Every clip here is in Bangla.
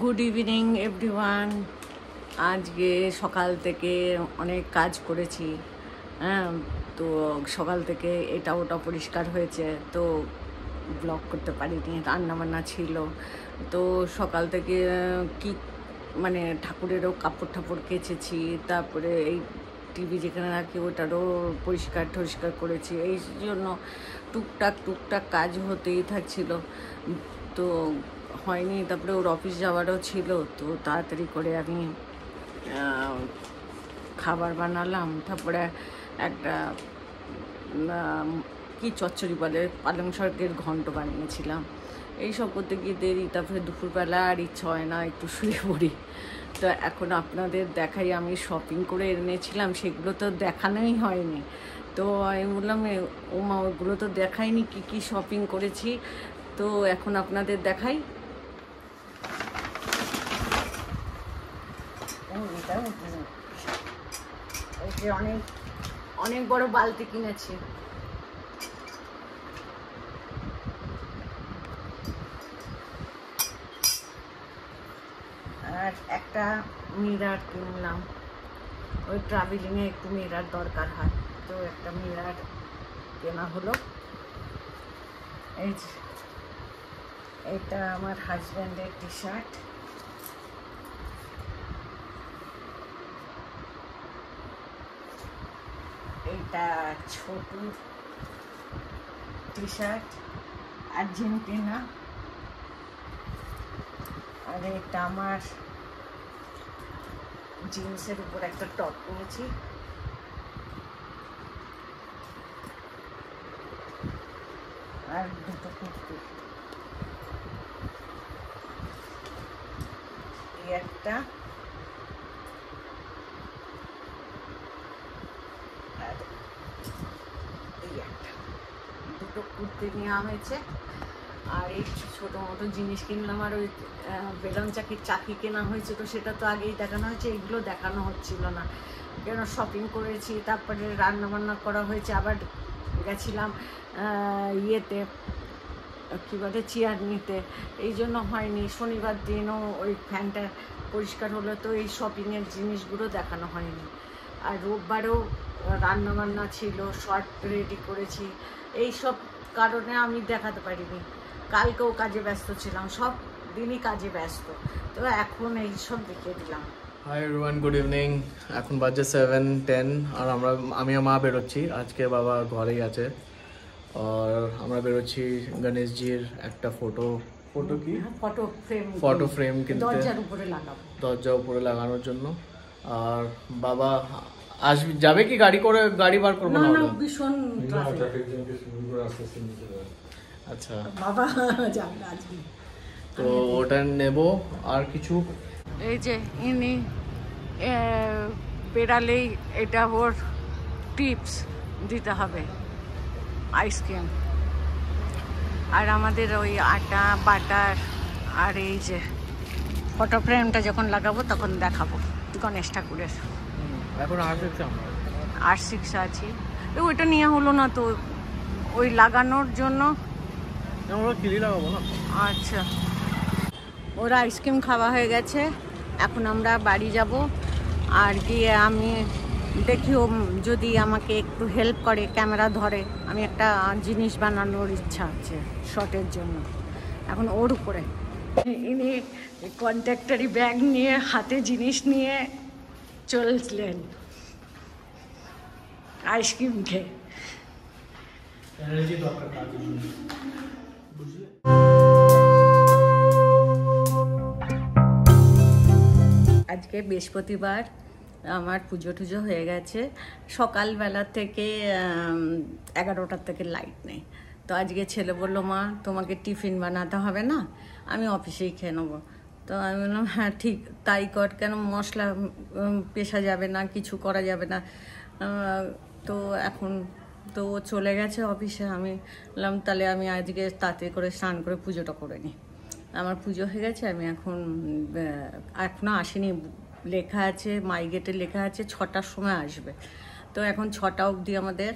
Good evening everyone. আজকে সকাল থেকে অনেক কাজ করেছি, হ্যাঁ। তো সকাল থেকে এটা ওটা পরিষ্কার হয়েছে, তো ব্লগ করতে পারিনি, রান্নাবান্না ছিল। তো সকাল থেকে কি মানে ঠাকুরেরও কাপড় ঠাপড় কেচেছি, তারপরে এই টিভি যেখানে রাখি ওটারও পরিষ্কার টরিষ্কার করেছি। এই জন্য টুকটাক কাজ হতেই থাকছিল, তো হয়নি। তারপরে ওর অফিস যাওয়ারও ছিল, তো তাড়াতাড়ি করে আমি খাবার বানালাম। তারপরে একটা কি চচ্চড়ি বলে, পালং শাকের ঘন্ট বানিয়েছিলাম। এইসব করতে গিয়ে দেরি, তারপরে দুপুরবেলা আর ইচ্ছা হয় না, একটু শুয়ে পড়ি। তো এখন আপনাদের দেখাই, আমি শপিং করে এনেছিলাম, সেগুলো তো দেখানোই হয়নি। তো আমি বললাম ওমা ওগুলো তো দেখাইনি কি কি শপিং করেছি, তো এখন আপনাদের দেখাই। অনেক অনেক বড় বালতি কিনেছি। আর একটা মিরার কিনলাম, ওই ট্রাভেলিংয়ে একটু মিরার দরকার হয়, তো একটা মিরার কেনা হলো। এই যে এটা আমার হাজব্যান্ডের টি শার্ট, এইটা ছোটু টি শার্ট আর্জেন্টিনা, আর এটা আমার জিন্সের উপর একটা টপ নিয়েছি। আর দুটো কুর্তি, এই একটা আর এই একটা, দুটো কুর্তি নেওয়া হয়েছে। আর এই ছোটো মতো জিনিস কিনলাম, আর ওই বেলন চাকি কেনা হয়েছে, তো সেটা তো আগেই দেখানো হয়েছে, এগুলো দেখানো হচ্ছিল না কেন শপিং করেছি। তারপরে রান্নাবান্না করা হয়েছে, আবার গেছিলাম ইয়েতে কী বলে চেয়ার নিতে, এই জন্য হয়নি। শনিবার দিনও ওই ফ্যানটা পরিষ্কার হলো, তো এই শপিংয়ের জিনিসগুলো দেখানো হয়নি। আর রোববারেও রান্নাবান্না ছিল, শর্ট রেডি করেছি, এই সব কারণে আমি দেখাতে পারিনি। কালকেও কাজে ব্যস্ত ছিলাম, সব দিনই কাজে ব্যস্ত, তো এখন এই সব দেখিয়ে দিলাম। Hi everyone, good evening. এখন বাজে 7:10 আর আমি আর মা বেরোচ্ছি। আজকে বাবা ঘরেই আছে, আর আমরা বেরোচ্ছি গণেশজির একটা ফটো কি ফটো ফ্রেম কিনতে, দরজার উপরে লাগানোর জন্য। আর বাবা যাবে কি গাড়ি বার করবো না? ভীষণ আচ্ছা বাবা যাবে আজকে, তো ওটা নেব। আর কিছু এই যে ইনি বেড়ালেই এটা ওর টিপস দিতে হবে, আইসক্রিম। আর আমাদের ওই আটা বাটার, আর এই যে ফটো ফ্রেমটা যখন লাগাবো তখন দেখাবো গণেশ ঠাকুরের। এখন R6 আছে, ওইটা নিয়ে হলো না তো, ওই লাগানোর জন্য লাগাবো না। আচ্ছা, ওরা আইসক্রিম খাওয়া হয়ে গেছে, এখন আমরা বাড়ি যাব। আর গিয়ে আমি দেখি ও যদি আমাকে একটু হেল্প করে, ক্যামেরা ধরে, আমি একটা জিনিস বানানোর ইচ্ছা আছে শটের জন্য। এখন ওর উপরে ইনি কন্ট্রাক্টরি ব্যাগ নিয়ে হাতে জিনিস নিয়ে চলছিলেন আইসক্রিম খেয়ে। আজকে বৃহস্পতিবার, আমার পুজো টুজো হয়ে গেছে। সকালবেলা থেকে 11টার থেকে লাইট নেই, তো আজকে ছেলে বললো মা তোমাকে টিফিন বানাতে হবে না, আমি অফিসেই খেয়ে নেবো। তো আমি বললাম হ্যাঁ ঠিক তাই কর, কেন মশলা পেশা যাবে না, কিছু করা যাবে না। তো এখন তো ও চলে গেছে অফিসে, আমি বললাম তাহলে আমি আজকে তাড়াতাড়ি করে স্নান করে পুজোটা করে নিই। আমার পুজো হয়ে গেছে, আমি এখনও আসিনি, লেখা আছে মাই গেটে লেখা আছে 6টার সময় আসবে। তো এখন 6টা অবধি আমাদের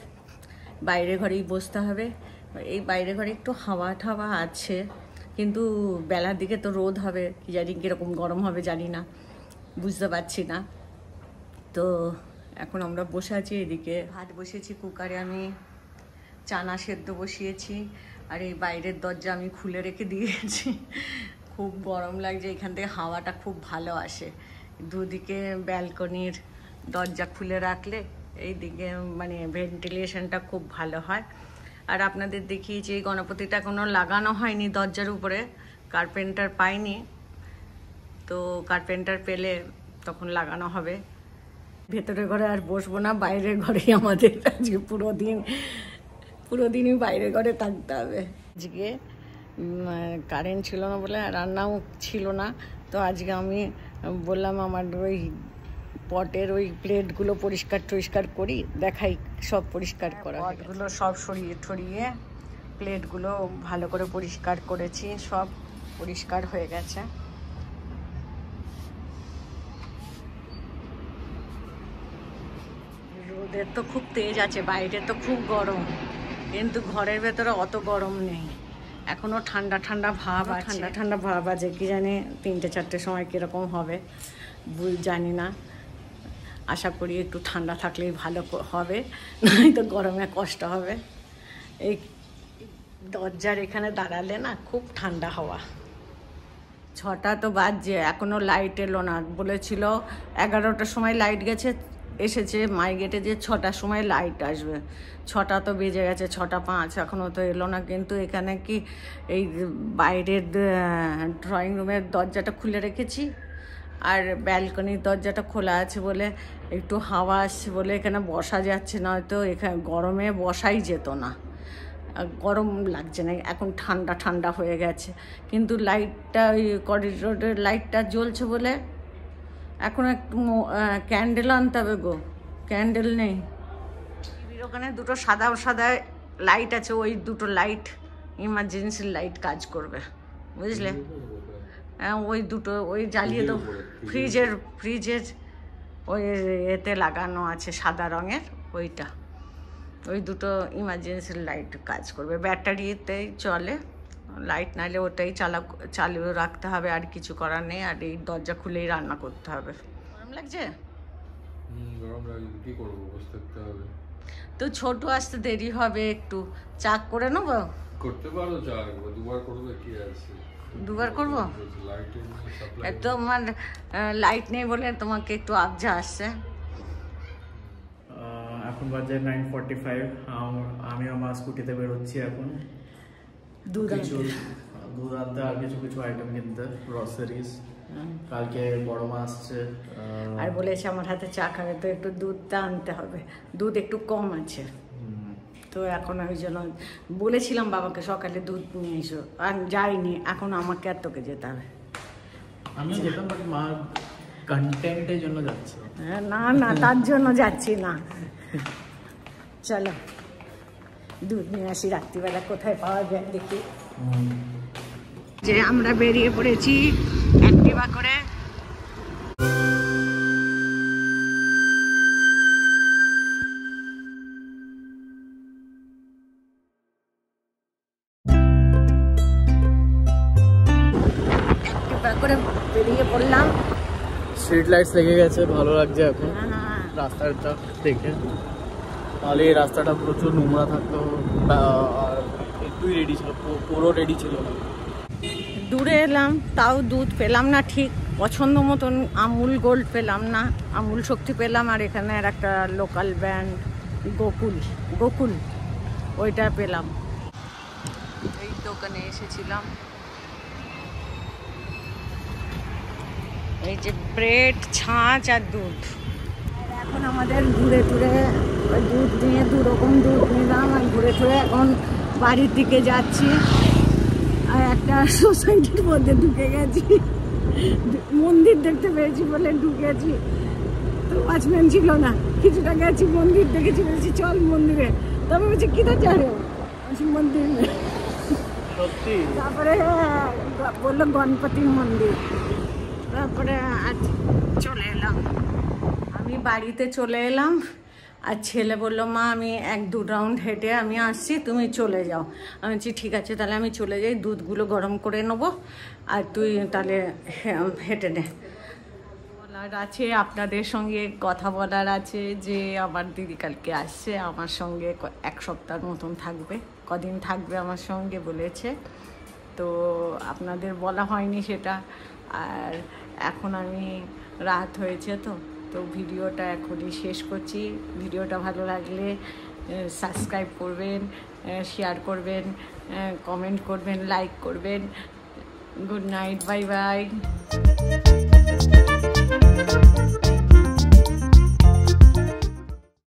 বাইরে ঘরেই বসতে হবে। এই বাইরে ঘরে একটু হাওয়া ঠাওয়া আছে, কিন্তু বেলার দিকে তো রোদ হবে, কি জানি কীরকম গরম হবে জানি না, বুঝতে পারছি না। তো এখন আমরা বসে আছি, এদিকে ভাত বসিয়েছি কুকারে, আমি চানা সেদ্ধ বসিয়েছি, আর এই বাইরের দরজা আমি খুলে রেখে দিয়েছি। খুব গরম লাগছে, এখান থেকে হাওয়াটা খুব ভালো আসে। দুদিকে ব্যালকনির দরজা খুলে রাখলে এইদিকে মানে ভেন্টিলেশনটা খুব ভালো হয়। আর আপনাদের দেখিয়েছি এই গণপতিটা এখনও লাগানো হয়নি দরজার উপরে, কার্পেন্টার পাইনি, তো কার্পেন্টার পেলে তখন লাগানো হবে। ভেতরে ঘরে আর বসবো না, বাইরের ঘরেই আমাদের আজকে পুরো দিনই বাইরের ঘরে থাকতে হবে। আজকে কারেন্ট ছিল না বলে রান্নাও ছিল না, তো আজকে আমি বললাম আমার ওই পটের ওই প্লেটগুলো পরিষ্কার করি, দেখাই সব পরিষ্কার করা। পটগুলো সব সরিয়ে প্লেটগুলো ভালো করে পরিষ্কার করেছি, সব পরিষ্কার হয়ে গেছে। রোদের তো খুব তেজ আছে, বাইরে তো খুব গরম, কিন্তু ঘরের ভেতরে অত গরম নেই, এখনো ঠান্ডা ভাব আছে। ঠান্ডা ভাব আছে, কি জানি 3-4টের সময় কিরকম হবে জানি না। আশা করি একটু ঠান্ডা থাকলেই ভালো হবে, নয়তো গরমে কষ্ট হবে। এই দরজার এখানে দাঁড়ালে না খুব ঠান্ডা হাওয়া। 6টা তো বাজছে, এখনো লাইট এলো না। বলেছিল 11টার সময় লাইট এসেছে মাই গেটে যে 6টার সময় লাইট আসবে। 6টা তো বেজে গেছে, 6:05, এখনও তো এলো না। কিন্তু এখানে কি এই বাইরের ড্রয়িং রুমের দরজাটা খুলে রেখেছি, আর ব্যালকনির দরজাটা খোলা আছে বলে একটু হাওয়া আসছে বলে এখানে বসা যাচ্ছে, নয়তো এখানে গরমে বসাই যেত না, গরম লাগছে না। এখন ঠান্ডা হয়ে গেছে, কিন্তু লাইটটা ওই করিডোরের লাইটটা জ্বলছে বলে এখন একটু ক্যান্ডেল আনতে হবে গো, ক্যান্ডেল নেই। টিভির ওখানে দুটো সাদা লাইট আছে, ওই দুটো লাইট ইমার্জেন্সি লাইট কাজ করবে, বুঝলে? হ্যাঁ, ওই দুটো ওই জ্বালিয়ে তো ফ্রিজের ওই এতে লাগানো আছে সাদা রঙের, ওই দুটো ইমার্জেন্সি লাইট কাজ করবে। ব্যাটারিতেই চলে, লাইট নাইলে ওটাই চালু রাখতে হবে, আর কিছু করার নেই। আর এই দরজা খুলেই রান্না করতে হবে। গরম লাগছে? গরম লাগছে, কি করবো, বসে থাকতে হবে। তো ছোট আসতে দেরি হবে, একটু চা করে নেবো। করতে পারো চা, দুবার করবে, কি আছে? দুবার করবো? এত আমার লাইট নেই বলে তোমাকে একটু আবজা আসছে। এখন বাজে 9:45, আমি আমার স্কুটিতে বেরোচ্ছি এখন দুধ আনতে, আর কিছু আইটেম কিনতে, গ্রসারিজ। কালকে বড় মা আসছে, আর বলেছে আমার হাতে চা খাবে, তো একটু দুধটা আনতে হবে, দুধ একটু কম আছে। তো এখন ওই জন্য বলেছিলাম বাবাকে সকালে দুধ নিয়ে এসো, আর যাইনি, এখন আমাকে আর তোকে যেতে হবে। আমি যেতাম, বাট মা কন্টেন্টের জন্য যাচ্ছে। না তার জন্য যাচ্ছি না, চলো দুধ নিয়ে আসি। রাত্রিবেলা কোথায় পাওয়া যায় দেখি। যে আমরা বেরিয়ে পড়েছি অ্যাক্টিভা করে। বেরিয়ে পড়লাম, স্ট্রিট লাইটস লেগে গেছে, ভালো লাগছে এখন রাস্তাটা দেখে। তাহলে এই রাস্তাটা প্রচুর নোংরা থাকতো, আর একটুই রেডি ছিল, পুরো রেডি ছিল না। দূরে এলাম, তাও দুধ পেলাম না ঠিক পছন্দ মতন। আমুল গোল্ড পেলাম না, আমুল শক্তি পেলাম, আর এখানের একটা লোকাল ব্র্যান্ড গোকুল ওইটা পেলাম। এই দোকানে এসেছিলাম, এই যে ব্রেড, ছাঁচ আর দুধ। এখন আমাদের ঘুরে দুধ নিয়ে 2 রকম দুধ নিলাম, আর ঘুরে এখন বাড়ির দিকে যাচ্ছি। আর একটা সোসাইটির মধ্যে ঢুকে গেছি, মন্দির দেখতে পেয়েছি বলে ঢুকেছি। তো ওয়াচম্যান ছিল না, কিছুটা গেছি, মন্দির দেখেছি, বলেছি চল মন্দিরে। তবে বলছি কিটা জানো মন্দির, তারপরে বললো গণপতির মন্দির। তারপরে আজ চলে এলাম, আমি বাড়িতে চলে এলাম। আর ছেলে বললো মা আমি 1-2 রাউন্ড হেঁটে আমি আসছি, তুমি চলে যাও। আমি বলছি ঠিক আছে, তাহলে আমি চলে যাই, দুধগুলো গরম করে নেবো আর তুই তাহলে হেঁটে নে। বলার আছে, আপনাদের সঙ্গে কথা বলার আছে যে আমার দিদি কালকে আসছে আমার সঙ্গে, 1 সপ্তাহের মতন থাকবে, কদিন থাকবে আমার সঙ্গে বলেছে। তো আপনাদের বলা হয়নি সেটা। আর এখন আমি রাত হয়েছে তো ভিডিওটা এখনই শেষ করছি। ভিডিওটা ভালো লাগলে সাবস্ক্রাইব করবেন, শেয়ার করবেন, কমেন্ট করবেন, লাইক করবেন। Good night, bye bye.